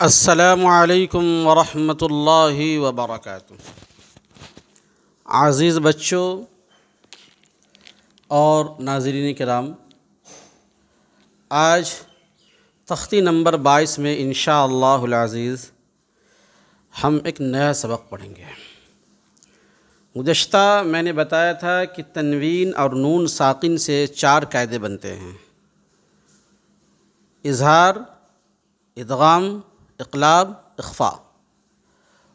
السلام علیکم ورحمۃ اللہ وبرکاتہ۔ عزیز بچوں اور ناظرین کرام، آج تختی نمبر 22 میں انشاءاللہ العزیز ہم ایک نیا سبق پڑھیں گے۔ گزشتہ میں نے بتایا تھا کہ تنوین اور نون ساکن سے 4 قاعدے بنتے ہیں: اظہار، ادغام، اقلاب، اخفاء۔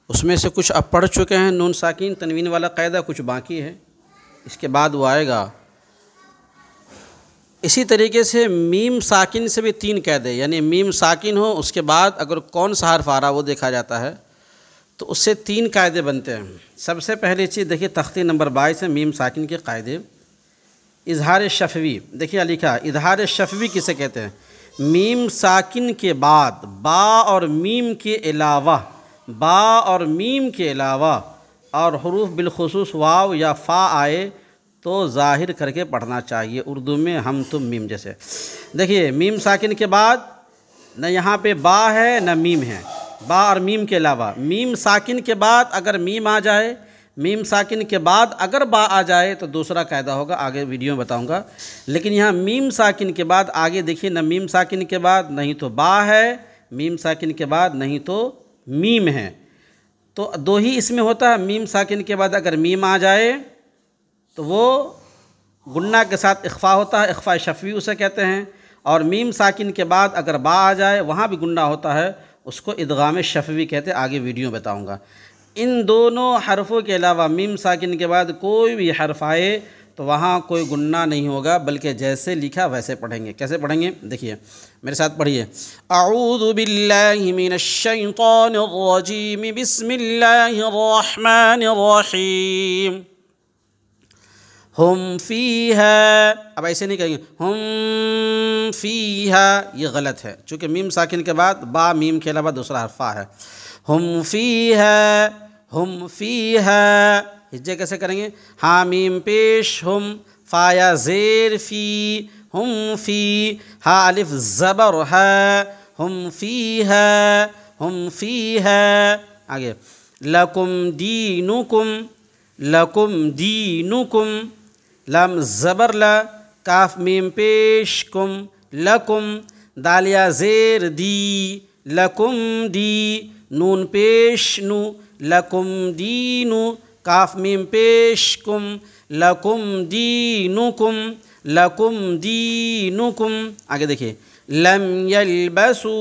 اس میں سے کچھ اب پڑھ چکے ہیں، نون ساکن تنوین والا قاعدہ کچھ باقی ہے، اس کے بعد وہ آئے گا۔ اسی طریقے سے میم ساکن سے بھی 3 قاعدے، یعنی میم ساکن ہو اس کے بعد اگر کون سا حرف آ رہا وہ دیکھا جاتا ہے تو اس سے 3 قاعدے بنتے ہیں۔ سب سے پہلی چیز دیکھیے، تختی نمبر 22 ہے، میم ساکن کے قاعدے۔ اظہار شفوی، دیکھیے لکھا اظہار شفوی کسے کہتے ہیں؟ میم ساکن کے بعد با اور میم کے علاوہ اور حروف بالخصوص واو یا فا آئے تو ظاہر کر کے پڑھنا چاہیے، اردو میں ہم تم میم جیسے۔ دیکھیے میم ساکن کے بعد نہ یہاں پہ با ہے نہ میم ہے، با اور میم کے علاوہ۔ میم ساکن کے بعد اگر میم آ جائے، میم ساکن کے بعد اگر با آ جائے تو دوسرا قاعدہ ہوگا، آگے ویڈیو میں بتاؤں گا۔ لیکن یہاں میم ساکن کے بعد آگے دیکھیے، نہ میم ساکن کے بعد نہیں تو با ہے، میم ساکن کے بعد نہیں تو میم ہے، تو 2 ہی اس میں ہوتا ہے۔ میم ساکن کے بعد اگر میم آ جائے تو وہ غنہ کے ساتھ اخفا ہوتا ہے، اخفاء شفوی اسے کہتے ہیں، اور میم ساکن کے بعد اگر با آ جائے وہاں بھی غنہ ہوتا ہے، اس کو ادغام شفوی کہتے ہیں، آگے ویڈیو میں بتاؤں گا۔ ان دونوں حرفوں کے علاوہ میم ساکن کے بعد کوئی بھی حرف آئے تو وہاں کوئی غنہ نہیں ہوگا، بلکہ جیسے لکھا ویسے پڑھیں گے۔ کیسے پڑھیں گے؟ دیکھیے میرے ساتھ پڑھیے۔ اعوذ باللہ من الشیطان الرجیم، بسم اللہ الرحمن الرحیم۔ ہم فیہا، اب ایسے نہیں کہیں گے ہم فیہا، یہ غلط ہے، چونکہ میم ساکن کے بعد با میم کے علاوہ دوسرا حرف فا ہے۔ ہم فیہا، ہم فیہا، ہجے کیسے کریں گے؟ ہاں میم پیش ہم، فا یا زیر فی، ہم فی، ہا الف زبر ہے، ہم فیہا، ہم فیہا۔ آگے لکم دینکم، لکم دینکم، لام زبر لا، کاف میم پیش کم، لکم، دال یا زیر دی، لکم دی، نون پیش نو، لکم دینو، کاف میم پیش کم، لکم دینکم، لکم دینکم۔ آگے دیکھیے لم یلبسو،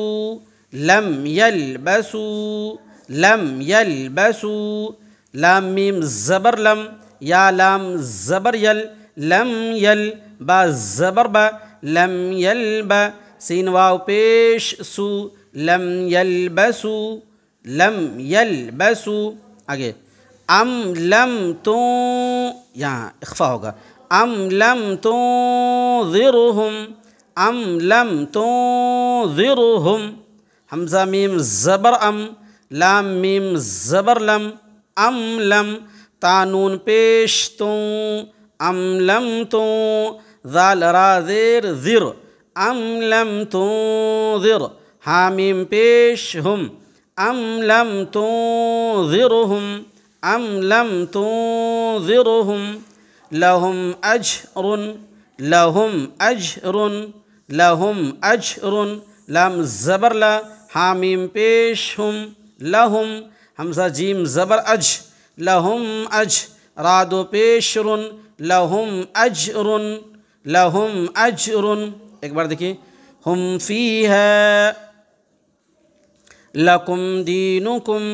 لم یلبسو، لم یلبسو، لام میم زبر لم یا لام زبر یل، لم یل، با زبر با، لم یلبا، سین واو پیش سو، لم یلبسو، لم یلبسو۔ آگے ام لم تو، یہاں اخفا ہوگا، ام لم تنذرہم، ام لم تنذرہم، حمزہ میم زبر ام، لام میم زبر لم، ام لم، تا نون پیش توں، ام لم توں، ذال را زیر زر، ام لم تنذر، ہا میم پیش ہم، ام لم تنذرہم، ام لم تنذرہم، لہم اجر، لہم اجر، لہم اجر، لام زبر لا، ہا میم پیش ہم، لہم، حمزہ جیم زبر اج، لہم اج، را دو پیش رن، لہم اجر، لہم اجر۔ ایک بار دیکھیے ہم فیہا، لکم دینکم،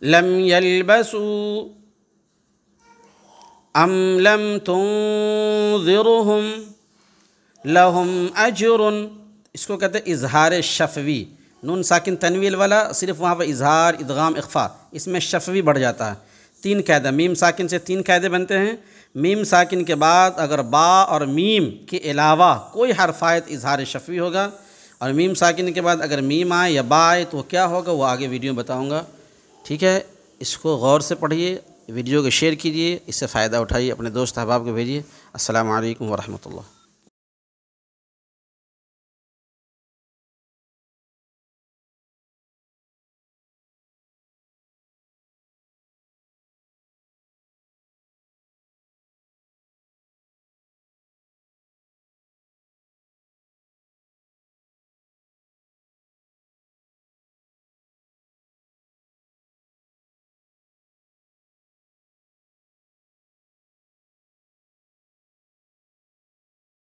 لم یلبسوا، ام لم تنذرہم، لہم اجر۔ اس کو کہتے ہیں اظہار شفوی۔ نون ساکن تنوین والا صرف وہاں پہ اظہار، ادغام، اخفاء، اس میں شفوی بڑھ جاتا ہے۔ 3 قاعدہ، میم ساکن سے 3 قاعدے بنتے ہیں۔ میم ساکن کے بعد اگر با اور میم کے علاوہ کوئی حرف آئے تو اظہار شفوی ہوگا، اور میم ساکن کے بعد اگر میم آئے یا با آئے تو کیا ہوگا وہ آگے ویڈیو میں بتاؤں گا۔ ٹھیک ہے، اس کو غور سے پڑھیے، ویڈیو کو شیئر کیجیے، اس سے فائدہ اٹھائیے، اپنے دوست احباب کو بھیجیے۔ السلام علیکم ورحمۃ اللہ۔